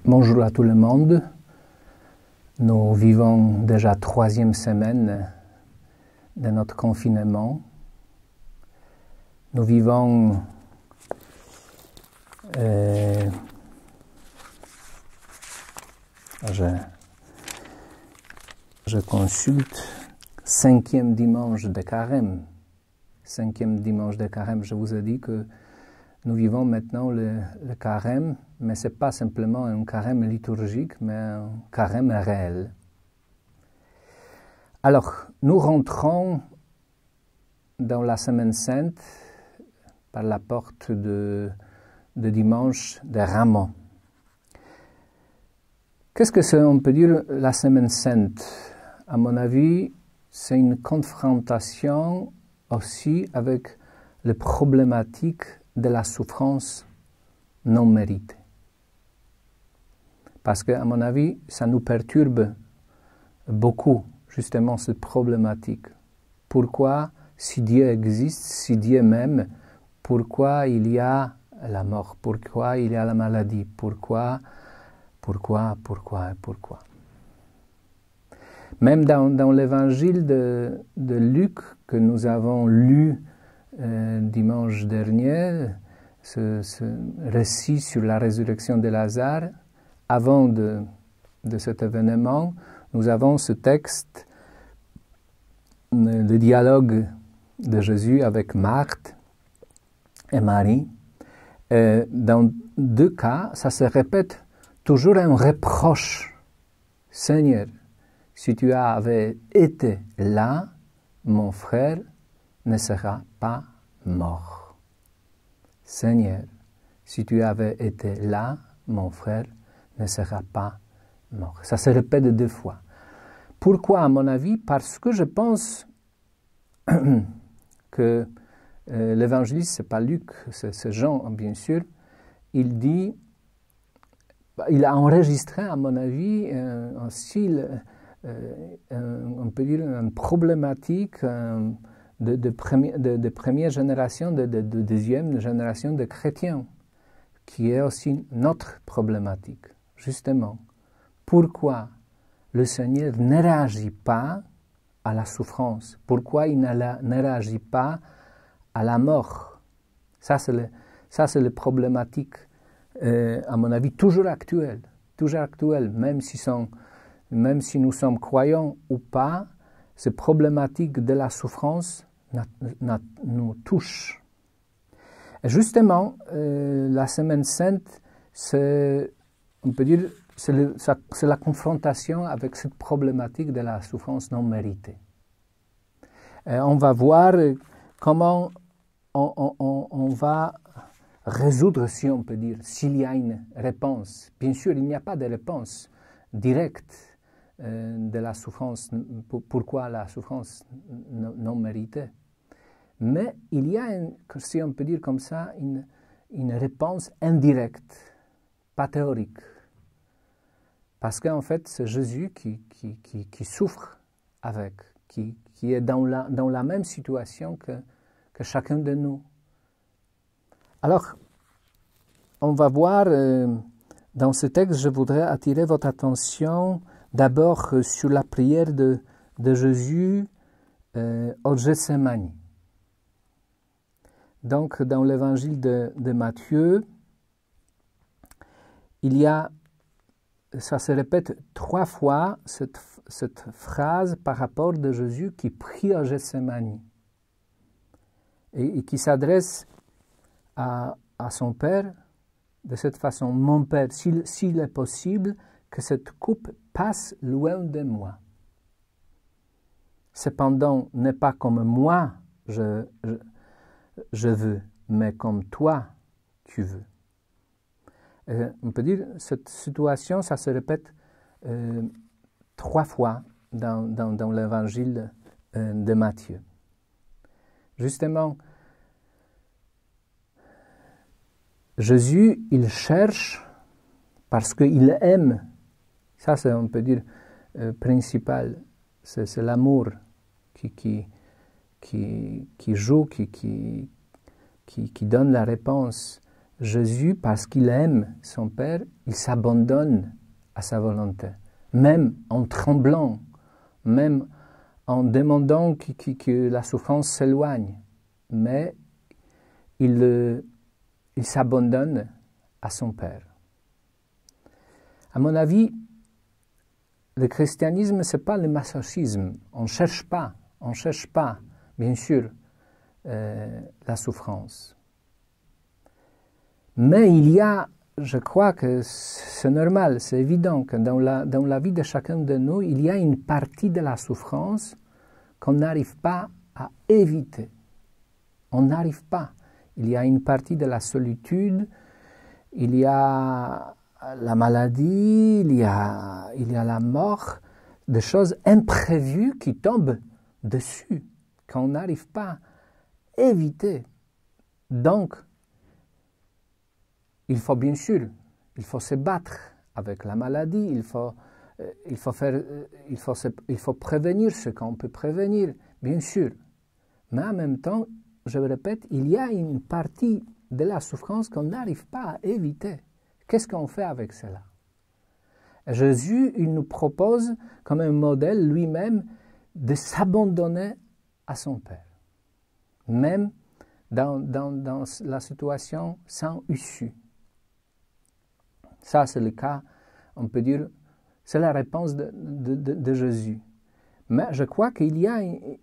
Bonjour à tout le monde. Nous vivons déjà 3e semaine de notre confinement. Nous vivons je consulte 5e dimanche de carême. 5e dimanche de carême, je vous ai dit que nous vivons maintenant le carême, mais ce n'est pas simplement un carême liturgique, mais un carême réel. Alors, nous rentrons dans la Semaine Sainte par la porte de dimanche de Ramos. Qu'est-ce que c'est, on peut dire, la Semaine Sainte? À mon avis, c'est une confrontation aussi avec les problématiques de la souffrance non méritée. Parce qu'à mon avis, ça nous perturbe beaucoup, justement, cette problématique. Pourquoi, si Dieu existe, si Dieu m'aime, pourquoi il y a la mort? Pourquoi il y a la maladie? Pourquoi? Même dans l'évangile de Luc que nous avons lu dimanche dernier, ce récit sur la résurrection de Lazare, avant de cet événement, nous avons ce texte de dialogue de Jésus avec Marthe et Marie. Dans deux cas, ça se répète toujours un reproche. Seigneur, si tu avais été là, mon frère ne sera pas mort. Seigneur, si tu avais été là, mon frère ne sera pas mort. Ça se répète 2 fois. Pourquoi, à mon avis? Parce que je pense que l'évangéliste, ce n'est pas Luc, c'est Jean, bien sûr. Il a enregistré, à mon avis, un style, on peut dire, une problématique de première génération, de deuxième génération de chrétiens, qui est aussi notre problématique, justement. Pourquoi le Seigneur ne réagit pas à la souffrance? Pourquoi il ne réagit pas à la mort? Ça, c'est la problématique, à mon avis, toujours actuelle, même si nous sommes croyants ou pas, cette problématique de la souffrance nous touche. Et justement, la Semaine Sainte, on peut dire, c'est la confrontation avec cette problématique de la souffrance non méritée. Et on va voir comment on va résoudre, si on peut dire, s'il y a une réponse. Bien sûr, il n'y a pas de réponse directe de la souffrance, pourquoi la souffrance non méritée. Mais il y a, si on peut dire comme ça, une réponse indirecte, pas théorique. Parce qu'en fait, c'est Jésus qui souffre avec, qui est dans la même situation que chacun de nous. Alors, on va voir, dans ce texte, je voudrais attirer votre attention d'abord sur la prière de Jésus au Gethsémani. Donc, dans l'évangile de Matthieu, il y a, ça se répète 3 fois, cette phrase par rapport de Jésus qui prie au Gethsémani et qui s'adresse à son Père de cette façon. Mon Père, s'il est possible que cette coupe passe loin de moi. Cependant, n'est pas comme moi je veux, mais comme toi tu veux. On peut dire que cette situation, ça se répète 3 fois dans l'évangile de Matthieu. Justement, Jésus, il cherche parce qu'il aime. Ça, c'est, on peut dire, principal. C'est l'amour qui joue, qui donne la réponse. Jésus, parce qu'il aime son Père, il s'abandonne à sa volonté, même en tremblant, même en demandant que la souffrance s'éloigne. Mais il s'abandonne à son Père. À mon avis, le christianisme, ce n'est pas le masochisme. On ne cherche pas, bien sûr, la souffrance. Mais il y a, je crois que c'est normal, c'est évident que dans la vie de chacun de nous, il y a une partie de la souffrance qu'on n'arrive pas à éviter. On n'arrive pas. Il y a une partie de la solitude, il y a la maladie, il y a la mort, des choses imprévues qui tombent dessus, qu'on n'arrive pas à éviter. Donc, il faut bien sûr, il faut se battre avec la maladie, il faut prévenir ce qu'on peut prévenir, bien sûr. Mais en même temps, je le répète, il y a une partie de la souffrance qu'on n'arrive pas à éviter. Qu'est-ce qu'on fait avec cela? Jésus, il nous propose comme un modèle lui-même de s'abandonner à son Père, même dans la situation sans issue. Ça, c'est le cas, on peut dire, c'est la réponse de Jésus. Mais je crois qu'il y a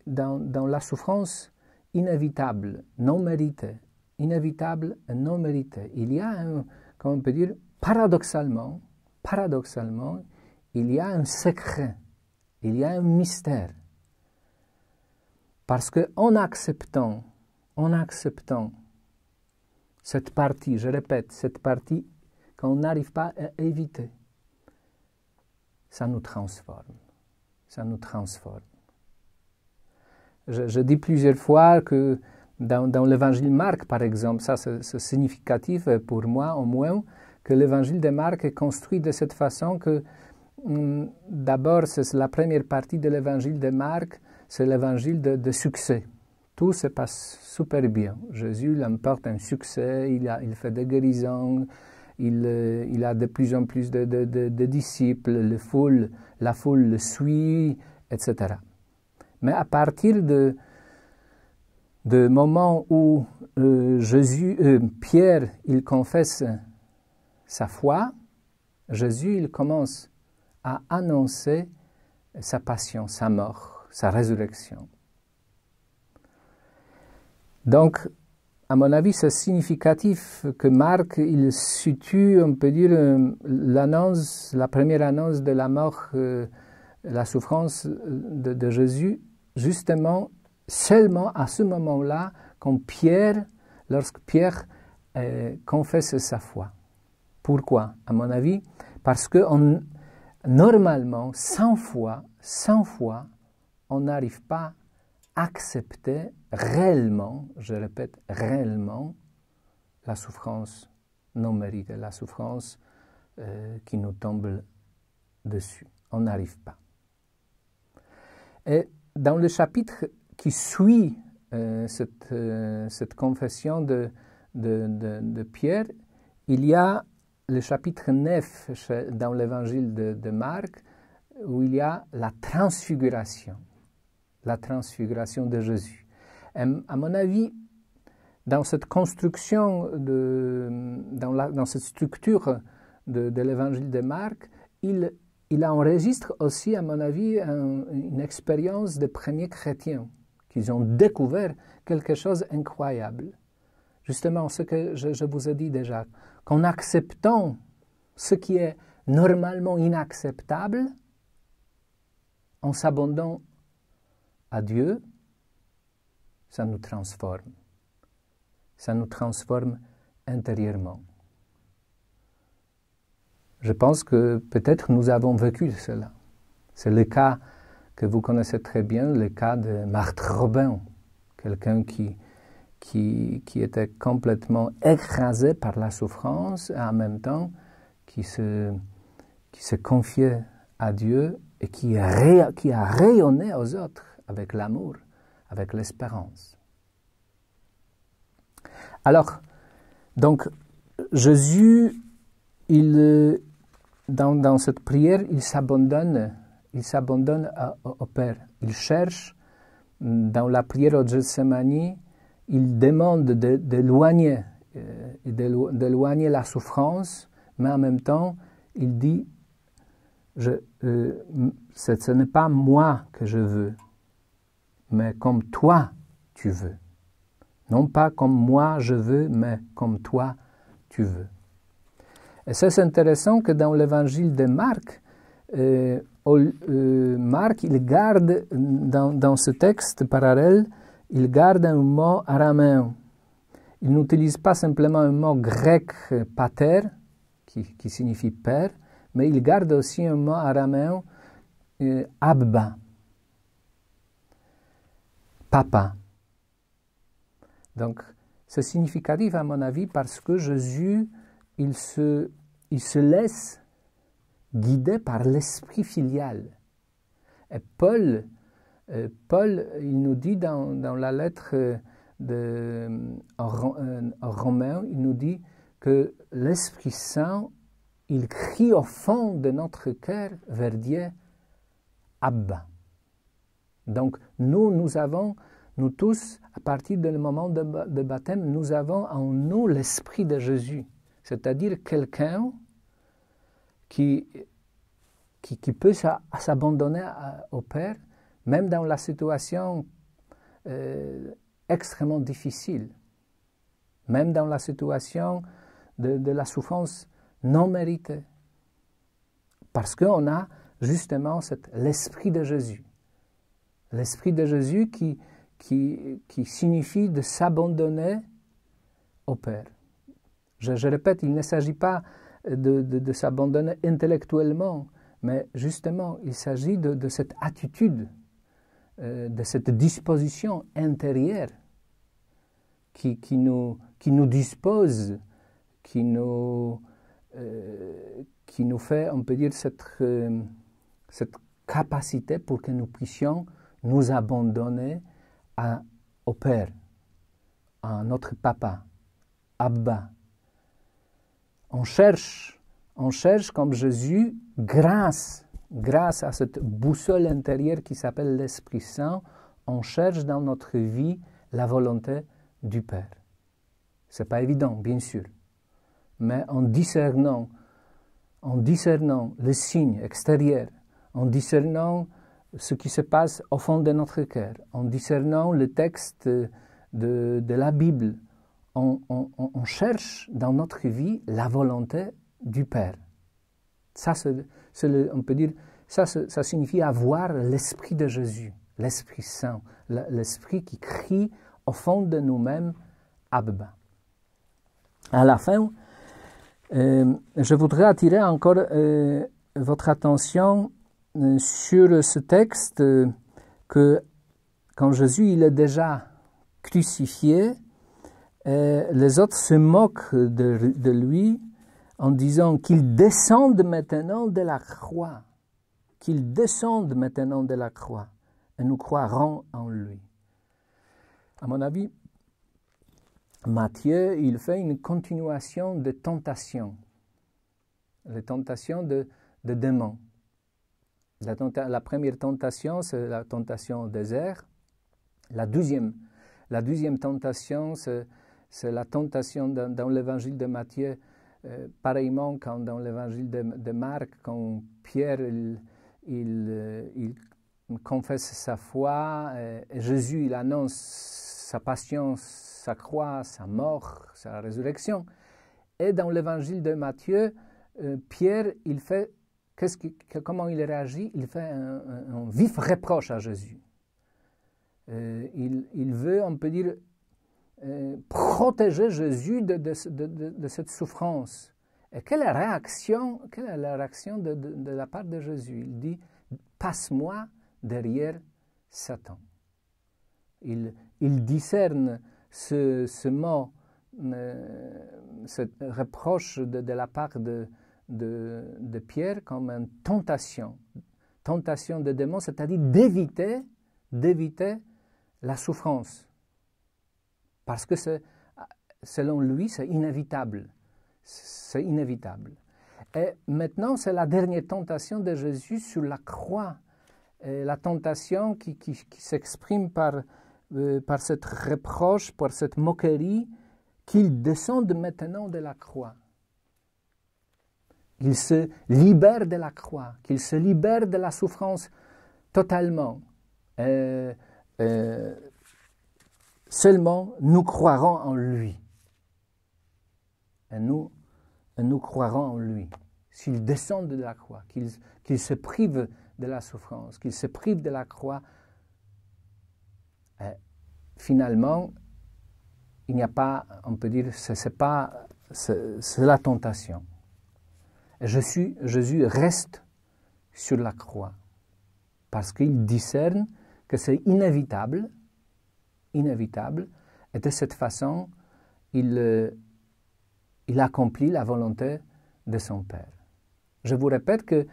dans la souffrance inévitable, non méritée, inévitable et non méritée, il y a, comment on peut dire, paradoxalement, il y a un secret, il y a un mystère. Parce qu'en acceptant cette partie, je répète, cette partie qu'on n'arrive pas à éviter, ça nous transforme. Ça nous transforme. Je dis plusieurs fois que dans l'évangile Marc, par exemple, ça c'est significatif pour moi au moins, que l'évangile de Marc est construit de cette façon que d'abord, c'est la première partie de l'évangile de Marc, c'est l'évangile de succès. Tout se passe super bien. Jésus l'emporte un succès, il fait des guérisons, il a de plus en plus de disciples, la foule le suit, etc. Mais à partir de moment où Pierre, il confesse sa foi, Jésus, il commence à annoncer sa passion, sa mort, sa résurrection. Donc, à mon avis, c'est significatif que Marc, il situe, on peut dire, la première annonce de la mort, la souffrance de Jésus, justement, seulement à ce moment-là, lorsque Pierre confesse sa foi. Pourquoi? À mon avis, parce que normalement, sans foi, on n'arrive pas à accepter réellement, je répète, réellement, la souffrance non méritée, la souffrance qui nous tombe dessus. On n'arrive pas. Et dans le chapitre qui suit cette confession de Pierre, il y a le chapitre 9 dans l'évangile de Marc, où il y a la transfiguration de Jésus. Et à mon avis, dans cette construction, dans cette structure de l'évangile de Marc, il enregistre aussi, à mon avis, une expérience des premiers chrétiens, qui ont découvert quelque chose d'incroyable. Justement, ce que je vous ai dit déjà, qu'en acceptant ce qui est normalement inacceptable, en s'abandonnant à Dieu, ça nous transforme. Ça nous transforme intérieurement. Je pense que peut-être nous avons vécu cela. C'est le cas que vous connaissez très bien, le cas de Marthe Robin, quelqu'un qui était complètement écrasé par la souffrance et en même temps qui se confiait à Dieu et qui a rayonné aux autres avec l'amour, avec l'espérance. Alors, donc, Jésus, dans cette prière, il s'abandonne au Père. Il cherche, dans la prière au Gethsémani, il demande d'éloigner la souffrance, mais en même temps, il dit, ce n'est pas moi que je veux, mais comme toi tu veux. Non pas comme moi je veux, mais comme toi tu veux. Et c'est intéressant que dans l'évangile de Marc, Marc, il garde, dans ce texte parallèle, il garde un mot araméen. Il n'utilise pas simplement un mot grec pater, qui signifie père, mais il garde aussi un mot araméen, abba, papa. Donc, c'est significatif à mon avis parce que Jésus, il se laisse guider par l'esprit filial. Et Paul, il nous dit dans la lettre aux Romains, il nous dit que l'Esprit Saint, il crie au fond de notre cœur vers Dieu, Abba. Donc, nous tous, à partir du moment de baptême, nous avons en nous l'Esprit de Jésus, c'est-à-dire quelqu'un qui peut s'abandonner au Père, même dans la situation extrêmement difficile, même dans la situation de la souffrance non méritée, parce qu'on a justement l'Esprit de Jésus. L'Esprit de Jésus qui signifie de s'abandonner au Père. Je répète, il ne s'agit pas de s'abandonner intellectuellement, mais justement, il s'agit de cette attitude, de cette disposition intérieure qui nous dispose, qui nous fait, on peut dire, cette capacité pour que nous puissions nous abandonner au Père, à notre Papa, Abba. On cherche comme Jésus, grâce à cette boussole intérieure qui s'appelle l'Esprit Saint, on cherche dans notre vie la volonté du Père. Ce n'est pas évident, bien sûr, mais en discernant les signes extérieurs, en discernant ce qui se passe au fond de notre cœur, en discernant le texte de la Bible, on cherche dans notre vie la volonté du Père. Ça, on peut dire, ça signifie avoir l'Esprit de Jésus, l'Esprit Saint, l'Esprit qui crie au fond de nous-mêmes, Abba. À la fin, je voudrais attirer encore votre attention sur ce texte que quand Jésus il est déjà crucifié, les autres se moquent de lui en disant qu'il descende maintenant de la croix, qu'il descende maintenant de la croix, et nous croirons en lui. À mon avis, Matthieu, il fait une continuation de tentations, les tentations de démons. La première tentation, c'est la tentation au désert. La deuxième tentation, c'est la tentation dans l'évangile de Matthieu, pareillement quand dans l'évangile de Marc, quand Pierre il confesse sa foi, et Jésus il annonce sa passion, sa croix, sa mort, sa résurrection. Et dans l'évangile de Matthieu, Pierre, il fait, comment il réagit? Il fait un vif reproche à Jésus. Il veut, on peut dire, protéger Jésus de cette souffrance. Et quelle est la réaction de la part de Jésus? Il dit, passe-moi derrière Satan. Il discerne ce mot, ce reproche de la part de Pierre comme une tentation de démon, c'est-à-dire d'éviter la souffrance. Parce que selon lui, c'est inévitable. C'est inévitable. Et maintenant, c'est la dernière tentation de Jésus sur la croix. Et la tentation qui s'exprime par cette reproche, par cette moquerie, qu'il descende maintenant de la croix. Qu'il se libère de la croix, qu'il se libère de la souffrance totalement. Seulement, nous croirons en lui. Et nous croirons en lui. S'il descend de la croix, qu'il se prive de la souffrance, qu'il se prive de la croix, finalement, il n'y a pas, on peut dire, c'est la tentation. Et Jésus reste sur la croix, parce qu'il discerne que c'est inévitable, et de cette façon, il accomplit la volonté de son Père. Je vous répète que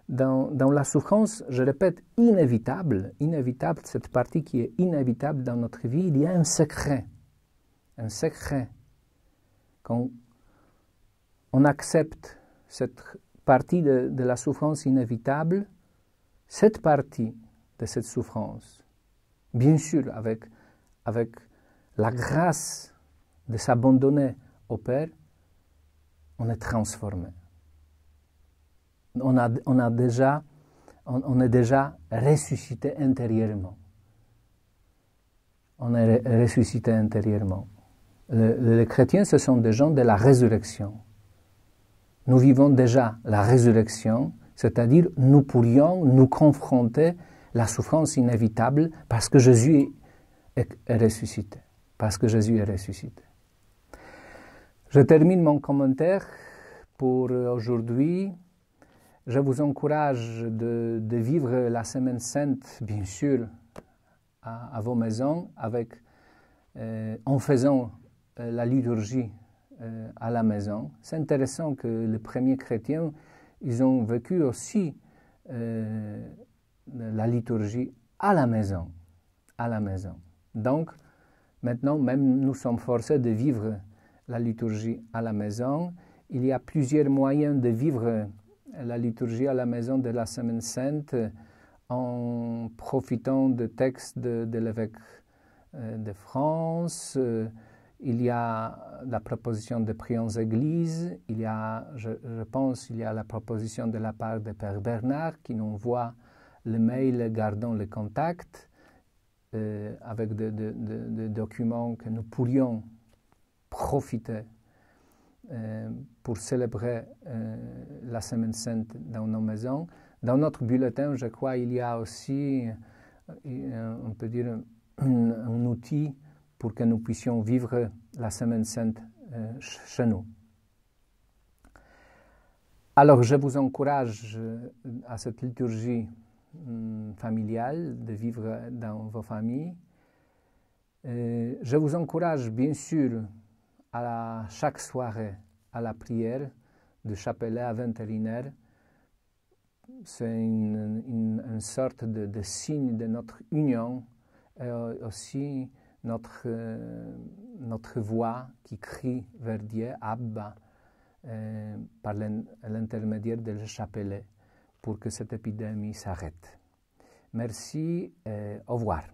dans la souffrance, je répète inévitable, cette partie qui est inévitable dans notre vie, il y a un secret. Quand on accepte cette partie de la souffrance inévitable, cette partie de cette souffrance, bien sûr avec la grâce de s'abandonner au Père, on est transformé. On est déjà ressuscité intérieurement. On est ressuscité intérieurement. Les chrétiens, ce sont des gens de la résurrection. Nous vivons déjà la résurrection, c'est-à-dire nous pourrions nous confronter à la souffrance inévitable parce que Jésus est ressuscité. Je termine mon commentaire pour aujourd'hui. Je vous encourage de vivre la Semaine Sainte, bien sûr, à vos maisons, en faisant la liturgie à la maison. C'est intéressant que les premiers chrétiens, ils ont vécu aussi la liturgie à la maison. Donc, maintenant, même nous sommes forcés de vivre la liturgie à la maison. Il y a plusieurs moyens de vivre la liturgie à la maison de la Semaine Sainte en profitant de textes de l'évêque de France. Il y a la proposition de prier en église. Il y a, je pense, il y a la proposition de la part de Père Bernard qui nous envoie le mail gardant le contact avec des documents que nous pourrions profiter pour célébrer la Semaine Sainte dans nos maisons. Dans notre bulletin, je crois, il y a aussi, on peut dire, un outil pour que nous puissions vivre la Semaine Sainte chez nous. Alors, je vous encourage à cette liturgie familiale, de vivre dans vos familles. Je vous encourage, bien sûr, chaque soirée à la prière du chapelet à 21h. C'est une sorte de signe de notre union et aussi notre voix qui crie vers Dieu, Abba, par l'intermédiaire du chapelet, pour que cette épidémie s'arrête. Merci et au revoir.